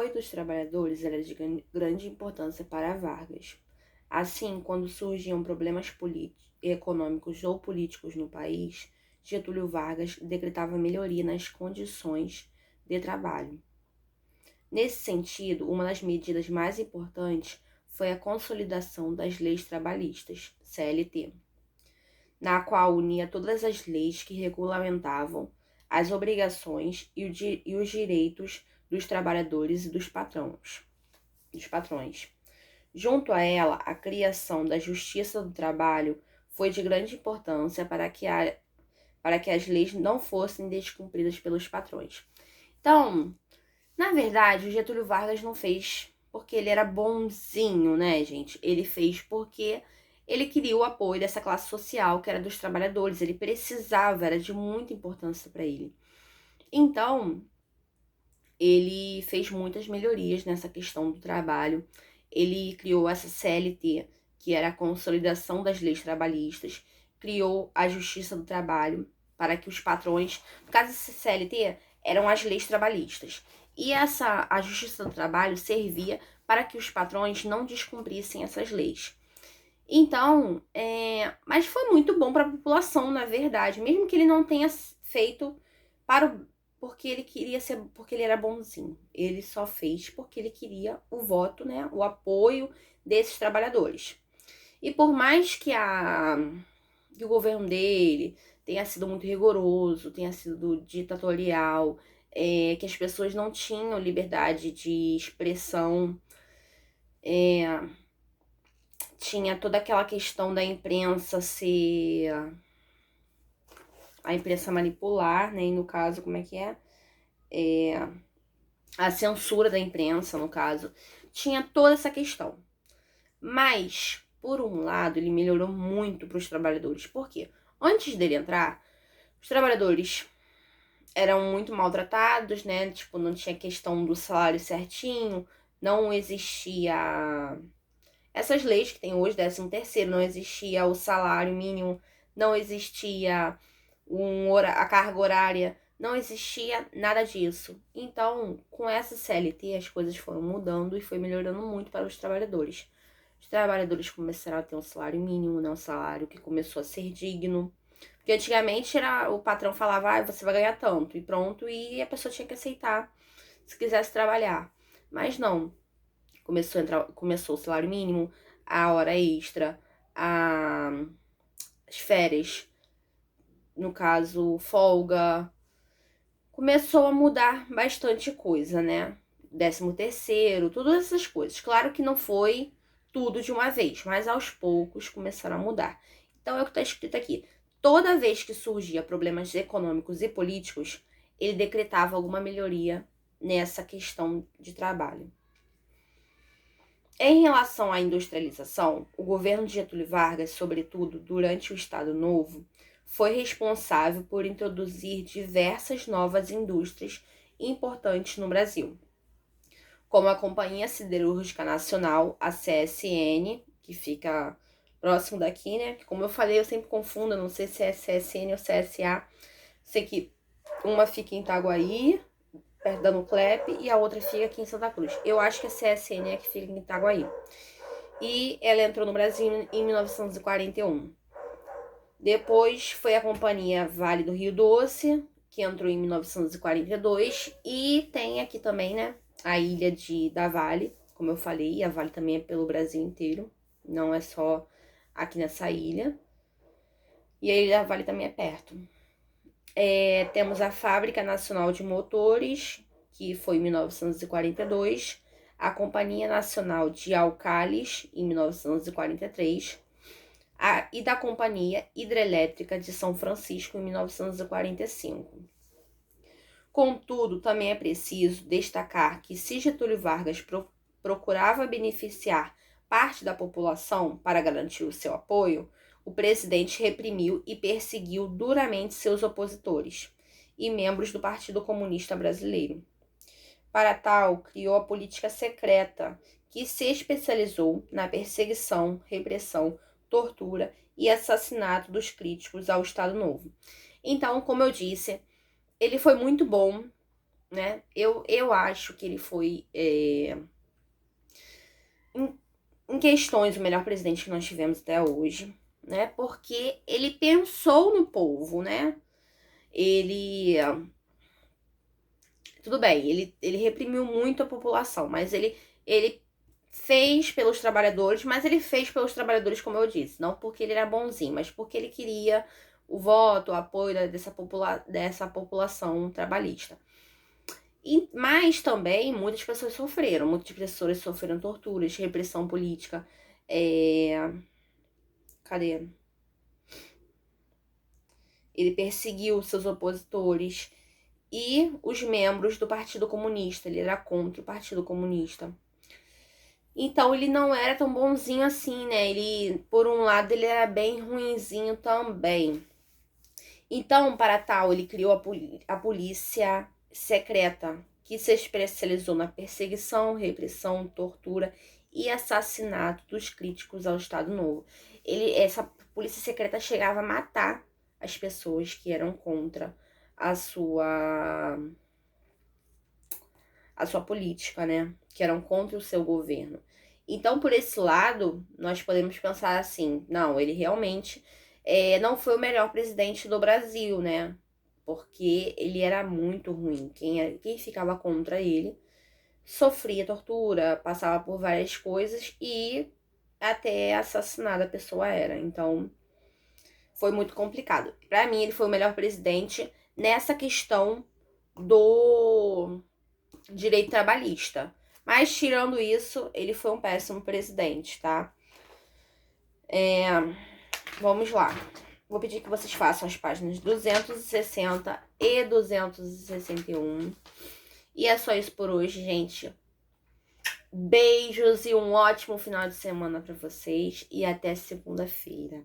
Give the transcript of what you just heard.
apoio dos trabalhadores era de grande importância para Vargas. Assim, quando surgiam problemas econômicos ou políticos no país, Getúlio Vargas decretava melhoria nas condições de trabalho. Nesse sentido, uma das medidas mais importantes foi a consolidação das leis trabalhistas, CLT, na qual unia todas as leis que regulamentavam as obrigações e os direitos dos trabalhadores e dos patrões. Junto a ela, a criação da Justiça do Trabalho foi de grande importância para que as leis não fossem descumpridas pelos patrões. Então, na verdade, o Getúlio Vargas não fez porque ele era bonzinho, né, gente? Ele fez porque ele queria o apoio dessa classe social, que era dos trabalhadores. Ele precisava, era de muita importância para ele. Então, ele fez muitas melhorias nessa questão do trabalho. Ele criou essa CLT, que era a consolidação das leis trabalhistas, criou a Justiça do Trabalho, para que os patrões, no caso desse CLT, eram as leis trabalhistas. E a Justiça do Trabalho servia para que os patrões não descumprissem essas leis. Então, mas foi muito bom para a população, na verdade, mesmo que ele não tenha feito porque ele queria ser, porque ele era bonzinho. Ele só fez porque ele queria o voto, né, o apoio desses trabalhadores. E por mais que o governo dele tenha sido muito rigoroso, tenha sido ditatorial, que as pessoas não tinham liberdade de expressão, tinha toda aquela questão da imprensa ser a imprensa manipular, né? E no caso, como é que é? A censura da imprensa, no caso. Tinha toda essa questão. Mas, por um lado, ele melhorou muito para os trabalhadores. Por quê? Antes dele entrar, os trabalhadores eram muito maltratados, né? Tipo, não tinha questão do salário certinho, não existia essas leis que tem hoje, 13º, não existia o salário mínimo, não existia a carga horária, não existia nada disso. Então, com essa CLT, as coisas foram mudando e foi melhorando muito para os trabalhadores. Os trabalhadores começaram a ter um salário mínimo, né? Um salário que começou a ser digno. Porque antigamente o patrão falava, você vai ganhar tanto, e pronto, e a pessoa tinha que aceitar se quisesse trabalhar. Mas não. Começou o salário mínimo, a hora extra, as férias, no caso, folga. Começou a mudar bastante coisa, né? 13º, todas essas coisas. Claro que não foi tudo de uma vez, mas aos poucos começaram a mudar. Então é o que está escrito aqui. Toda vez que surgia problemas econômicos e políticos, ele decretava alguma melhoria nessa questão de trabalho. Em relação à industrialização, o governo de Getúlio Vargas, sobretudo durante o Estado Novo, foi responsável por introduzir diversas novas indústrias importantes no Brasil, como a Companhia Siderúrgica Nacional, a CSN, que fica próximo daqui, né? Como eu falei, eu sempre confundo, não sei se é CSN ou CSA. Sei que uma fica em Itaguaí, perto da Nuclep, e a outra fica aqui em Santa Cruz. Eu acho que a CSN é que fica em Itaguaí. E ela entrou no Brasil em 1941. Depois foi a Companhia Vale do Rio Doce, que entrou em 1942. E tem aqui também, né, a ilha da Vale, como eu falei. A Vale também é pelo Brasil inteiro, não é só aqui nessa ilha. E a ilha da Vale também é perto. Temos a Fábrica Nacional de Motores, que foi em 1942, a Companhia Nacional de Alcalis, em 1943, e da Companhia Hidrelétrica de São Francisco, em 1945. Contudo, também é preciso destacar que se Getúlio Vargas procurava beneficiar parte da população para garantir o seu apoio, o presidente reprimiu e perseguiu duramente seus opositores e membros do Partido Comunista Brasileiro. Para tal, criou a política secreta, que se especializou na perseguição, repressão, tortura e assassinato dos críticos ao Estado Novo. Então, como eu disse, ele foi muito bom, né? Eu acho que ele foi, em questões, o melhor presidente que nós tivemos até hoje, né? Porque ele pensou no povo, né? Ele, tudo bem, ele reprimiu muito a população, mas ele fez pelos trabalhadores, mas ele fez pelos trabalhadores, como eu disse, não porque ele era bonzinho, mas porque ele queria o voto, o apoio dessa população trabalhista. Mas também muitas pessoas sofreram, muitas pessoas sofreram torturas, repressão política. Cadê? Ele perseguiu seus opositores e os membros do Partido Comunista. Ele era contra o Partido Comunista. Então ele não era tão bonzinho assim, né? Ele, por um lado, ele era bem ruinzinho também. Então, para tal, ele criou a polícia secreta, que se especializou na perseguição, repressão, tortura e assassinato dos críticos ao Estado Novo. Essa polícia secreta chegava a matar as pessoas que eram contra a sua política, né? Que eram contra o seu governo. Então, por esse lado, nós podemos pensar assim, não, ele realmente não foi o melhor presidente do Brasil, né? Porque ele era muito ruim. Quem ficava contra ele sofria tortura, passava por várias coisas e até assassinada a pessoa era. Então, foi muito complicado. Para mim, ele foi o melhor presidente nessa questão do direito trabalhista. Mas, tirando isso, ele foi um péssimo presidente, tá? Vamos lá. Vou pedir que vocês façam as páginas 260 e 261. E é só isso por hoje, gente. Beijos e um ótimo final de semana para vocês. E até segunda-feira.